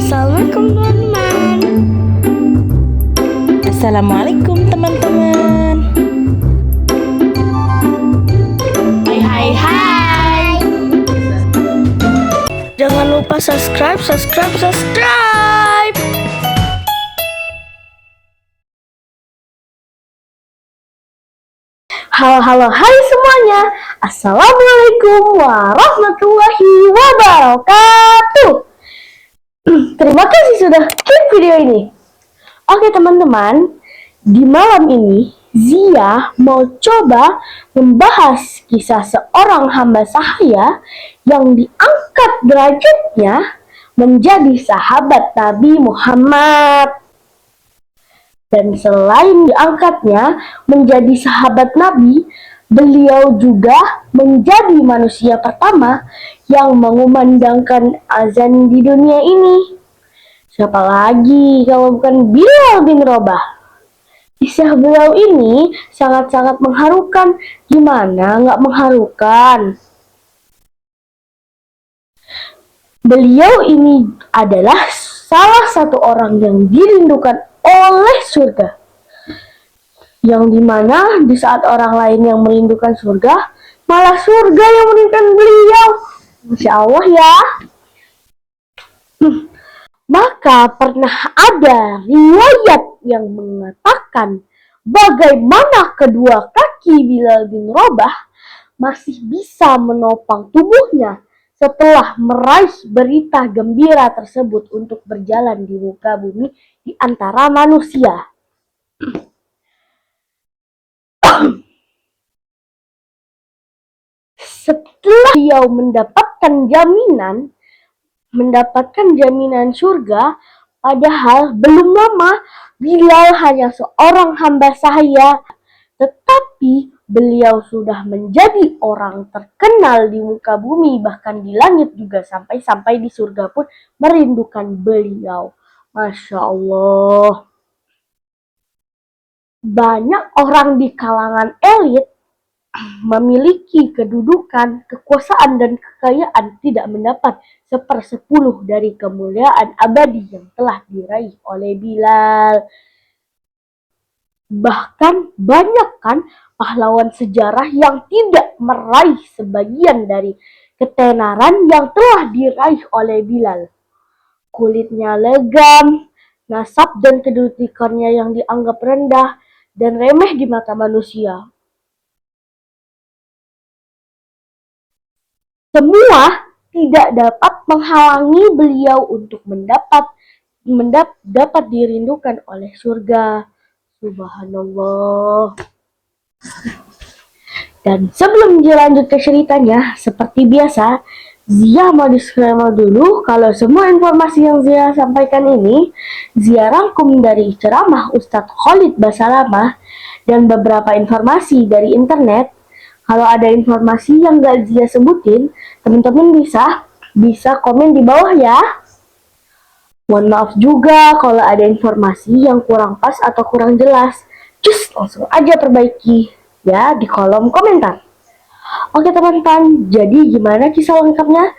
Assalamualaikum teman-teman. Assalamualaikum teman-teman. Hai. Jangan lupa subscribe. Halo, hai semuanya. Assalamualaikum warahmatullahi wabarakatuh. Terima kasih sudah klik video ini. Oke teman-teman, di malam ini Zia mau coba membahas kisah seorang hamba sahaya yang diangkat derajatnya menjadi sahabat Nabi Muhammad. Dan selain diangkatnya menjadi sahabat Nabi, beliau juga menjadi manusia pertama yang mengumandangkan azan di dunia ini. Siapa lagi kalau bukan Bilal bin Rabah? Kisah beliau ini sangat-sangat mengharukan. Gimana nggak mengharukan? Beliau ini adalah salah satu orang yang dirindukan oleh surga, yang dimana di saat orang lain yang merindukan surga, malah surga yang merindukan beliau. Masya Allah ya. Maka pernah ada riwayat yang mengatakan bagaimana kedua kaki Bilal bin Rabah masih bisa menopang tubuhnya setelah meraih berita gembira tersebut untuk berjalan di muka bumi di antara manusia. Setelah beliau mendapatkan jaminan surga, padahal belum lama Bilal hanya seorang hamba sahaya, tetapi beliau sudah menjadi orang terkenal di muka bumi, bahkan di langit juga, sampai di surga pun merindukan beliau. Masya Allah. Banyak orang di kalangan elit memiliki kedudukan, kekuasaan, dan kekayaan tidak mendapat 1/10 dari kemuliaan abadi yang telah diraih oleh Bilal. Bahkan banyak kan pahlawan sejarah yang tidak meraih sebagian dari ketenaran yang telah diraih oleh Bilal. Kulitnya legam, nasab dan kedudukannya yang dianggap rendah dan remeh di mata manusia. Semua tidak dapat menghalangi beliau untuk dapat dirindukan oleh surga. Subhanallah. Dan sebelum dilanjut ke ceritanya, seperti biasa, Zia mau disclaimer dulu kalau semua informasi yang Zia sampaikan ini Zia rangkum dari ceramah Ustadz Khalid Basalamah dan beberapa informasi dari internet. Kalau ada informasi yang gak Zia sebutin, teman-teman bisa komen di bawah ya. Mohon maaf juga kalau ada informasi yang kurang pas atau kurang jelas. Just langsung aja perbaiki ya di kolom komentar. Oke teman-teman, jadi gimana kisah lengkapnya?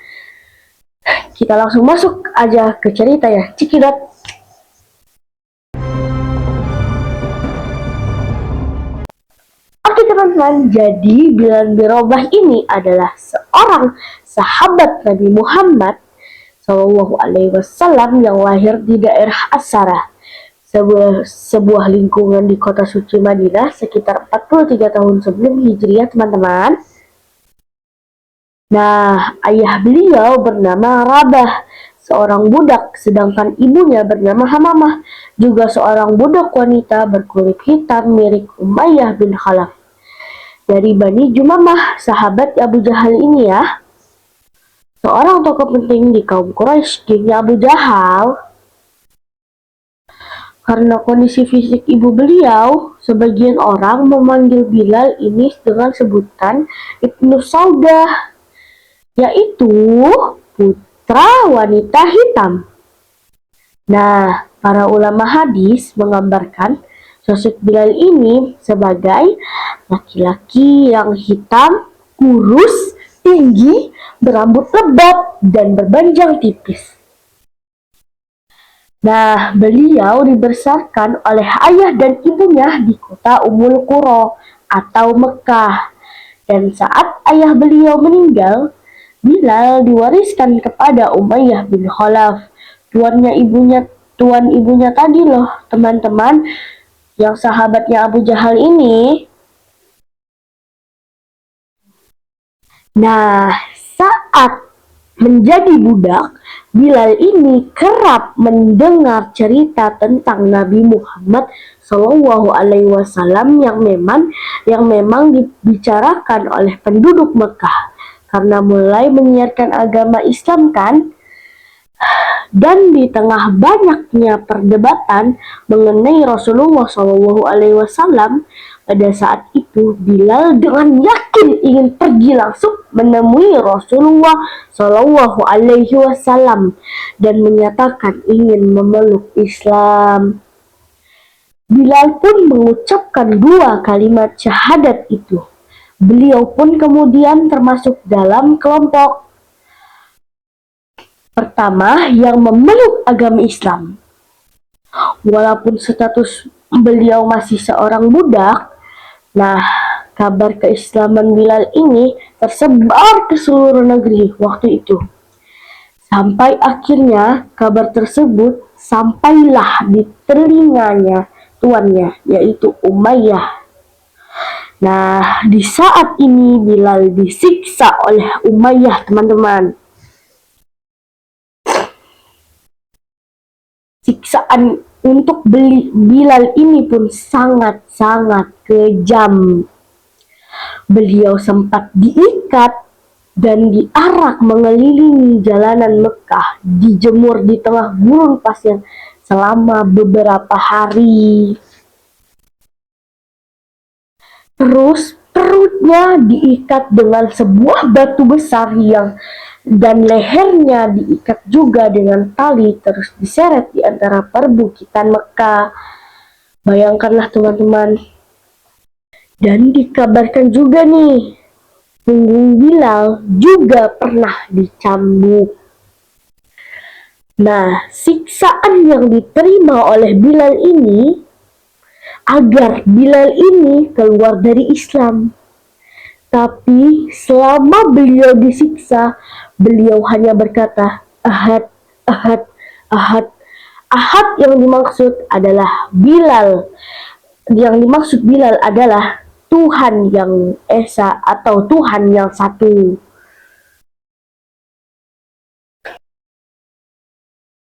Kita langsung masuk aja ke cerita ya, cikidot. Oke teman-teman, jadi Bilal bin Rabah ini adalah seorang sahabat Nabi Muhammad SAW yang lahir di daerah As-Sarah, sebuah lingkungan di kota suci Madinah sekitar 43 tahun sebelum Hijriah teman-teman. Nah, ayah beliau bernama Rabah, seorang budak, sedangkan ibunya bernama Hamamah, juga seorang budak wanita berkulit hitam mirip Umayyah bin Khalaf. Dari Bani Jumamah, sahabat Abu Jahal ini ya. Seorang tokoh penting di kaum Quraisy, gengnya Abu Jahal. Karena kondisi fisik ibu beliau, sebagian orang memanggil Bilal ini dengan sebutan Ibnu Saudah, yaitu putra wanita hitam. Nah, para ulama hadis menggambarkan sosok Bilal ini sebagai laki-laki yang hitam, kurus, tinggi, berambut lebat, dan berbanjang tipis. Nah, beliau dibesarkan oleh ayah dan ibunya di kota Ummul Qura atau Mekah. Dan saat ayah beliau meninggal, Bilal diwariskan kepada Umayyah bin Khalaf, tuan ibunya tadi loh, teman-teman, yang sahabatnya Abu Jahal ini. Nah, saat menjadi budak, Bilal ini kerap mendengar cerita tentang Nabi Muhammad Shallallahu Alaihi Wasallam yang memang dibicarakan oleh penduduk Mekah karena mulai menyiarkan agama Islam kan. Dan di tengah banyaknya perdebatan mengenai Rasulullah SAW, pada saat itu Bilal dengan yakin ingin pergi langsung menemui Rasulullah SAW dan menyatakan ingin memeluk Islam. Bilal pun mengucapkan 2 kalimat syahadat itu. Beliau pun kemudian termasuk dalam kelompok pertama yang memeluk agama Islam. Walaupun status beliau masih seorang budak, nah, kabar keislaman Bilal ini tersebar ke seluruh negeri waktu itu. Sampai akhirnya kabar tersebut sampailah di telinganya tuannya, yaitu Umayyah. Nah, di saat ini Bilal disiksa oleh Umayyah, teman-teman. Siksaan untuk Bilal ini pun sangat-sangat kejam. Beliau sempat diikat dan diarak mengelilingi jalanan Mekah, dijemur di tengah gurun pasir selama beberapa hari. Terus perutnya diikat dengan sebuah batu besar dan lehernya diikat juga dengan tali, terus diseret di antara perbukitan Mekah. Bayangkanlah, teman-teman. Dan dikabarkan juga nih, punggung Bilal juga pernah dicambuk. Nah, siksaan yang diterima oleh Bilal ini agar Bilal ini keluar dari Islam. Tapi selama beliau disiksa, beliau hanya berkata, Ahad, Ahad, Ahad. Ahad yang dimaksud adalah Bilal. Yang dimaksud Bilal adalah Tuhan yang Esa atau Tuhan yang satu.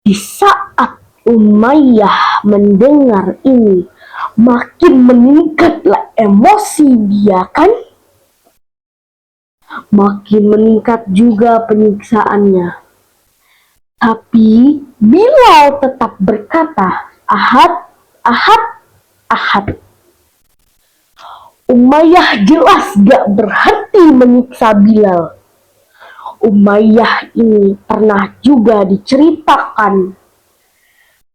Di saat Umayyah mendengar ini, makin meningkatlah emosi dia kan? Makin meningkat juga penyiksaannya. Tapi Bilal tetap berkata, Ahad, Ahad, Ahad. Umayyah jelas gak berhenti menyiksa Bilal. Umayyah ini pernah juga diceritakan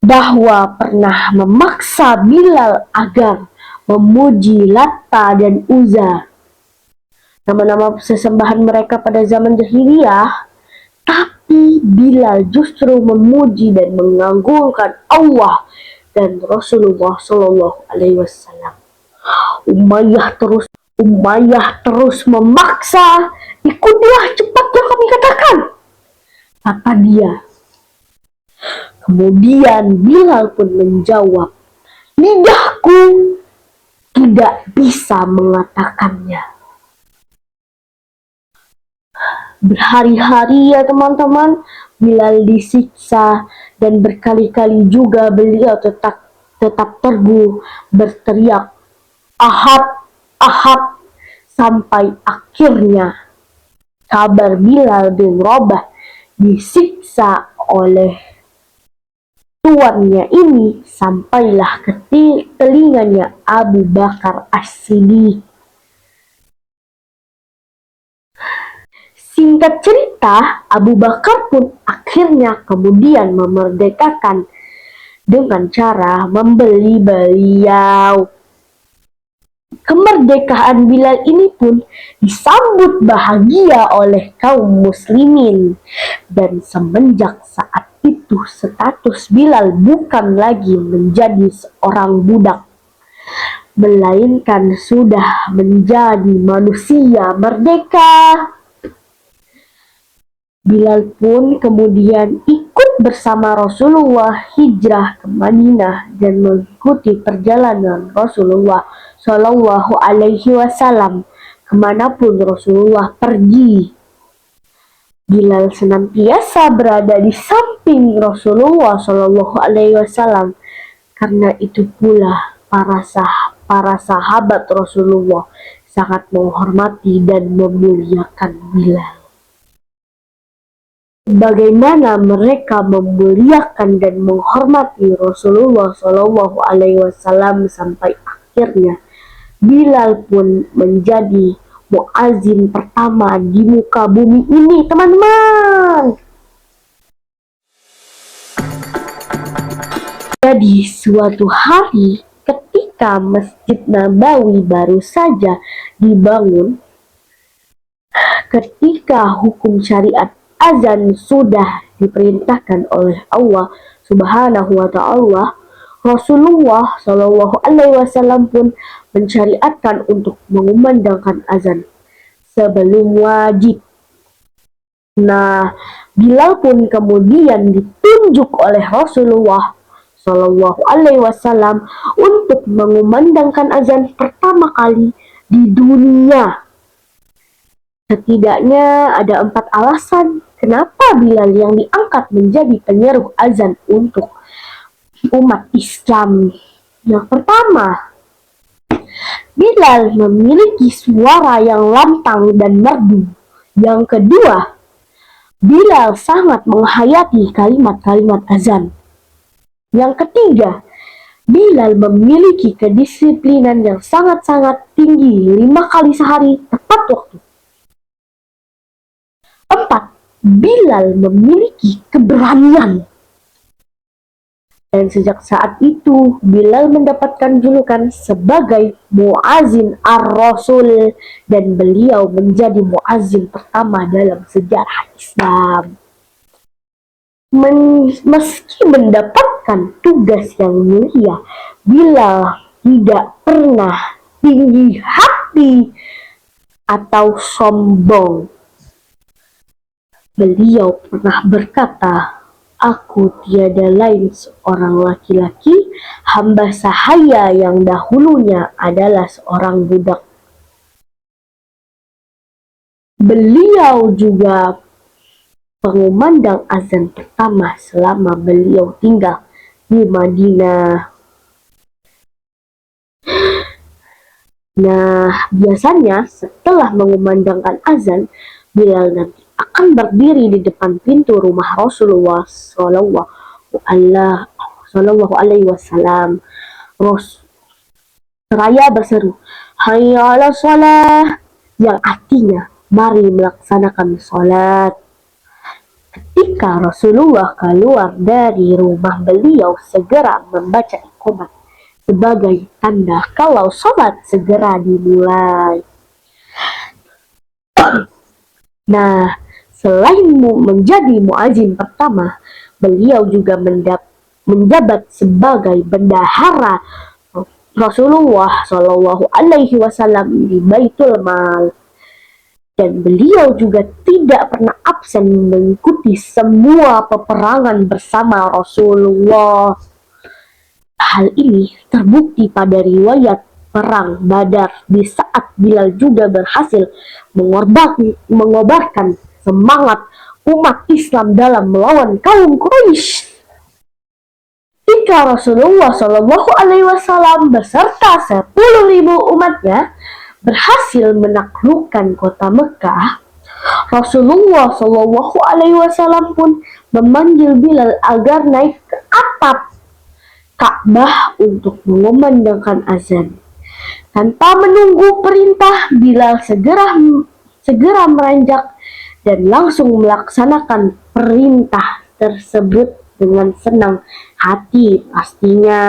bahwa pernah memaksa Bilal agar memuji Latta dan Uzza, nama-nama sesembahan mereka pada zaman jahiliyah, tapi Bilal justru memuji dan mengagungkan Allah dan Rasulullah Shallallahu Alaihi Wasallam. Umayyah terus memaksa, ikutlah cepat yang kami katakan, kata dia. Kemudian Bilal pun menjawab, lidahku tidak bisa mengatakannya. Berhari-hari ya teman-teman, Bilal disiksa dan berkali-kali juga beliau tetap teguh berteriak, Ahad, Ahad, sampai akhirnya kabar Bilal bin Rabah disiksa oleh tuannya ini sampailah ke telinganya Abu Bakar As-Siddiq. Singkat cerita, Abu Bakar pun akhirnya kemudian memerdekakan dengan cara membeli beliau. Kemerdekaan Bilal ini pun disambut bahagia oleh kaum muslimin. Dan semenjak saat itu status Bilal bukan lagi menjadi seorang budak, melainkan sudah menjadi manusia merdeka. Bilal pun kemudian ikut bersama Rasulullah hijrah ke Madinah dan mengikuti perjalanan Rasulullah Shallallahu Alaihi Wasallam kemanapun Rasulullah pergi. Bilal senantiasa berada di samping Rasulullah Shallallahu Alaihi Wasallam. Karena itu pula para sahabat Rasulullah sangat menghormati dan memuliakan Bilal. Bagaimana mereka memuliakan dan menghormati Rasulullah Shallallahu Alaihi Wasallam sampai akhirnya Bilal pun menjadi muazin pertama di muka bumi ini, teman-teman. Jadi suatu hari ketika Masjid Nabawi baru saja dibangun, ketika hukum syariat azan sudah diperintahkan oleh Allah Subhanahu wa Ta'ala, Rasulullah Shallallahu Alaihi Wasallam pun mensyariatkan untuk mengumandangkan azan sebelum wajib. Nah, Bilal pun kemudian ditunjuk oleh Rasulullah Shallallahu Alaihi Wasallam untuk mengumandangkan azan pertama kali di dunia. Setidaknya ada 4 alasan kenapa Bilal yang diangkat menjadi penyeru azan untuk umat Islam. Yang pertama, Bilal memiliki suara yang lantang dan merdu. Yang kedua, Bilal sangat menghayati kalimat-kalimat azan. Yang ketiga, Bilal memiliki kedisiplinan yang sangat-sangat tinggi, 5 kali sehari tepat waktu. 4. Bilal memiliki keberanian. Dan sejak saat itu, Bilal mendapatkan julukan sebagai Muazin Ar-Rasul dan beliau menjadi muazin pertama dalam sejarah Islam. Meski mendapatkan tugas yang mulia, Bilal tidak pernah tinggi hati atau sombong. Beliau pernah berkata, "Aku tiada lain seorang laki-laki, hamba sahaya yang dahulunya adalah seorang budak." Beliau juga pengumandang azan pertama selama beliau tinggal di Madinah. Nah, biasanya setelah mengumandangkan azan, Bilal nanti akan berdiri di depan pintu rumah Rasulullah Shallallahu Alaihi Wasallam. Seraya berseru, "Hayya 'alas shalah," yang artinya mari melaksanakan sholat. Ketika Rasulullah keluar dari rumah, beliau segera membaca iqamat sebagai tanda kalau sholat segera dimulai. Nah, selain menjadi muazin pertama, beliau juga menjabat sebagai bendahara Rasulullah Shallallahu Alaihi Wasallam di Baitul Mal. Dan beliau juga tidak pernah absen mengikuti semua peperangan bersama Rasulullah. Hal ini terbukti pada riwayat perang Badar, di saat Bilal juga berhasil mengobarkan semangat umat Islam dalam melawan kaum Quraisy. Ketika Rasulullah Shallallahu Alaihi Wasallam beserta 10.000 umatnya berhasil menaklukkan kota Mekah, Rasulullah Shallallahu Alaihi Wasallam pun memanggil Bilal agar naik ke atap Ka'bah untuk mengumandangkan azan. Tanpa menunggu perintah, Bilal segera meranjak dan langsung melaksanakan perintah tersebut dengan senang hati pastinya.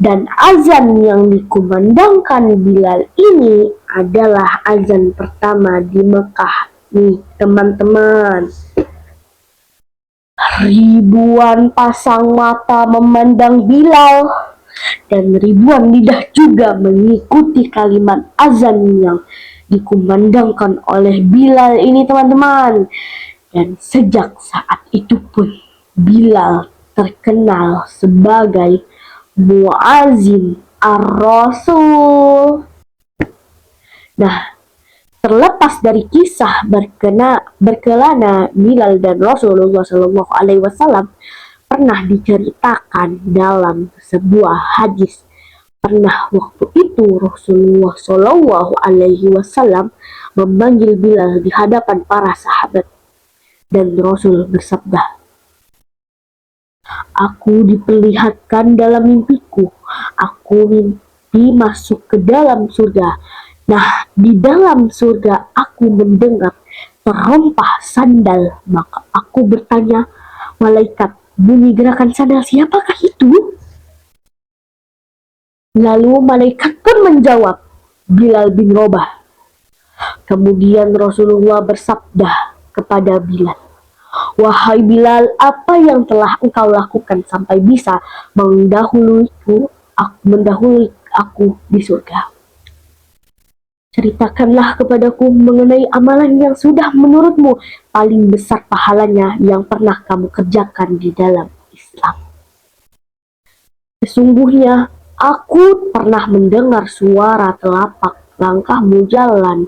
Dan azan yang dikumandangkan Bilal ini adalah azan pertama di Mekah nih, teman-teman. Ribuan pasang mata memandang Bilal dan ribuan lidah juga mengikuti kalimat azan yang dikumandangkan oleh Bilal ini, teman-teman. Dan sejak saat itu pun Bilal terkenal sebagai muazin ar-Rasul. Nah, terlepas dari kisah berkelana Bilal dan Rasulullah Shallallahu Alaihi Wasallam pernah diceritakan dalam sebuah hadis. Pernah waktu itu Rasulullah Shallallahu Alaihi Wasallam memanggil Bilal di hadapan para sahabat dan Rasul bersabda, "Aku diperlihatkan dalam mimpiku, aku mimpi masuk ke dalam surga. Nah, di dalam surga aku mendengar terompah sandal. Maka aku bertanya, malaikat, bunyi gerakan sandal siapakah itu?" Lalu malaikat pun menjawab, "Bilal bin Rabah." Kemudian Rasulullah bersabda kepada Bilal, "Wahai Bilal, apa yang telah engkau lakukan sampai bisa mendahului aku di surga? Ceritakanlah kepadaku mengenai amalan yang sudah menurutmu paling besar pahalanya yang pernah kamu kerjakan di dalam Islam." Sesungguhnya aku pernah mendengar suara telapak langkahmu jalan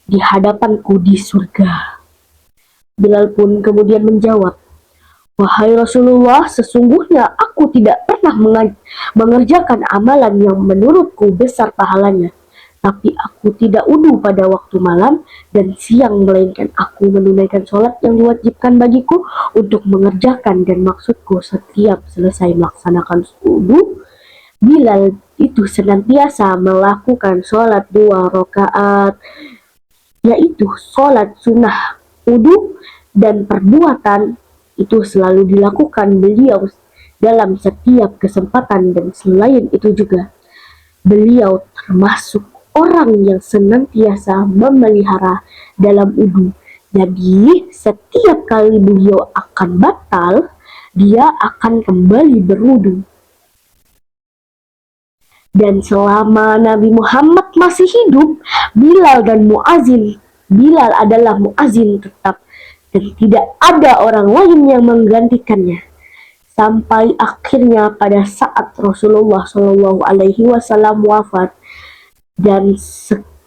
di hadapanku di surga. Bilal pun kemudian menjawab, "Wahai Rasulullah, sesungguhnya aku tidak pernah mengerjakan amalan yang menurutku besar pahalanya. Tapi aku tidak wudu pada waktu malam dan siang, melainkan aku menunaikan sholat yang diwajibkan bagiku untuk mengerjakan, dan maksudku setiap selesai melaksanakan wudu, Bilal itu senantiasa melakukan sholat 2 rakaat, yaitu sholat sunnah wudu, dan perbuatan itu selalu dilakukan beliau dalam setiap kesempatan, dan selain itu juga beliau termasuk orang yang senantiasa memelihara dalam wudu. Jadi setiap kali beliau akan batal, dia akan kembali berwudu. Dan selama Nabi Muhammad masih hidup, Bilal adalah muazin tetap, dan tidak ada orang lain yang menggantikannya. Sampai akhirnya pada saat Rasulullah Shallallahu Alaihi Wasallam wafat dan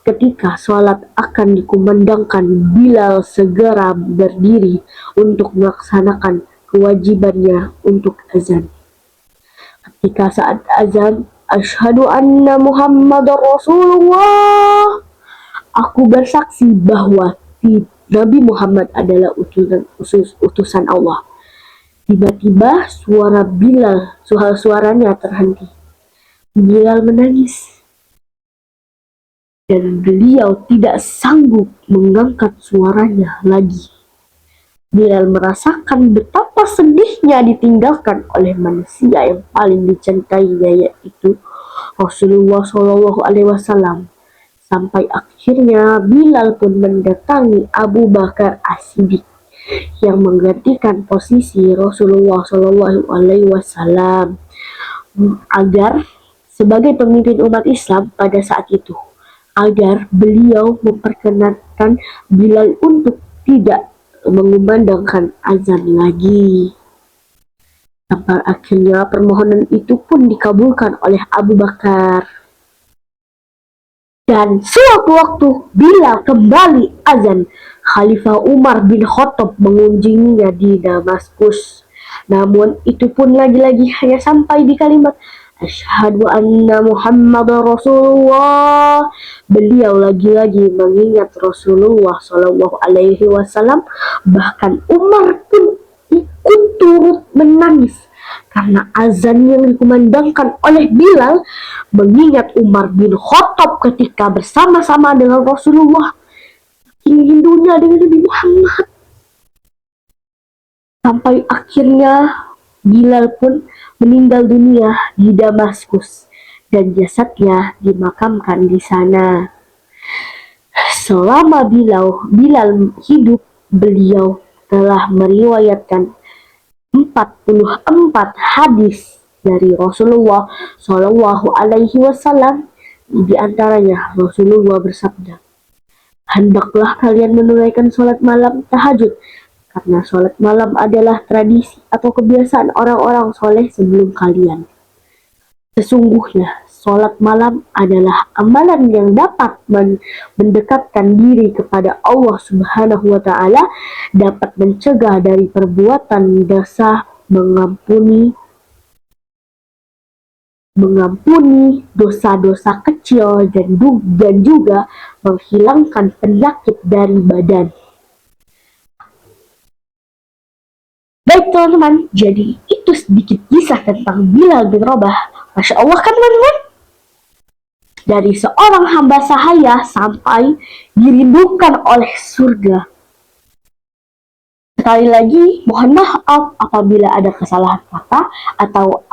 ketika sholat akan dikumandangkan, Bilal segera berdiri untuk melaksanakan kewajibannya untuk azan. Ketika saat azan, "Asyhadu anna Muhammadar Rasulullah," aku bersaksi bahwa Nabi Muhammad adalah utusan Allah. Tiba-tiba suaranya terhenti. Bilal menangis dan beliau tidak sanggup mengangkat suaranya lagi. Bilal merasakan betapa sedihnya ditinggalkan oleh manusia yang paling dicintainya, yaitu Rasulullah Shallallahu Alaihi Wasallam. Sampai akhirnya Bilal pun mendatangi Abu Bakar As-Siddiq yang menggantikan posisi Rasulullah Shallallahu Alaihi Wasallam agar sebagai pemimpin umat Islam pada saat itu, agar beliau memperkenankan Bilal untuk tidak mengumandangkan azan lagi. Sampai akhirnya permohonan itu pun dikabulkan oleh Abu Bakar. Dan sewaktu-waktu Bilal kembali azan, Khalifah Umar bin Khattab mengunjunginya di Damaskus. Namun itu pun lagi-lagi hanya sampai di kalimat "Asyhadu anna Muhammadar Rasulullah." Beliau lagi-lagi mengingat Rasulullah Shallallahu Alaihi Wasallam. Bahkan Umar pun ikut turut menangis karena azan yang dikumandangkan oleh Bilal mengingat Umar bin Khattab ketika bersama-sama dengan Rasulullah, ingin rindunya dengan Nabi Muhammad. Sampai akhirnya Bilal pun meninggal dunia di Damaskus dan jasadnya dimakamkan di sana. Selama Bilal hidup, beliau telah meriwayatkan 44 hadis dari Rasulullah Shallallahu Alaihi Wasallam. Di antaranya Rasulullah bersabda, hendaklah kalian menunaikan sholat malam tahajud, karena sholat malam adalah tradisi atau kebiasaan orang-orang soleh sebelum kalian. Sesungguhnya sholat malam adalah amalan yang dapat mendekatkan diri kepada Allah Subhanahu wa Ta'ala, dapat mencegah dari perbuatan dosa, mengampuni dosa-dosa kecil, dan juga menghilangkan penyakit dari badan. Baik teman-teman, jadi itu sedikit kisah tentang Bilal bin Rabah. Masya Allah kan teman-teman? Dari seorang hamba sahaya sampai dirindukan oleh surga. Sekali lagi, mohon maaf apabila ada kesalahan kata atau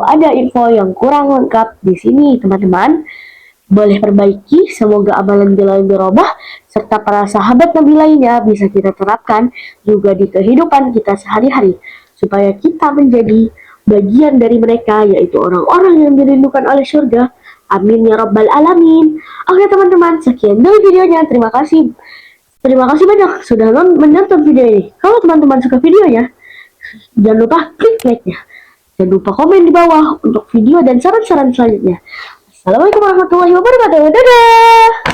ada info yang kurang lengkap di sini, teman-teman. Boleh perbaiki, semoga amalan Bilal bin Rabah serta para sahabat Nabi lainnya bisa kita terapkan juga di kehidupan kita sehari-hari, supaya kita menjadi bagian dari mereka, yaitu orang-orang yang dirindukan oleh surga. Amin ya rabbal alamin. Oke teman-teman, sekian dulu videonya. Terima kasih banyak sudah menonton video ini. Kalau teman-teman suka videonya, jangan lupa klik like-nya. Jangan lupa komen di bawah untuk video dan saran-saran selanjutnya. Assalamualaikum warahmatullahi wabarakatuh. Dadah!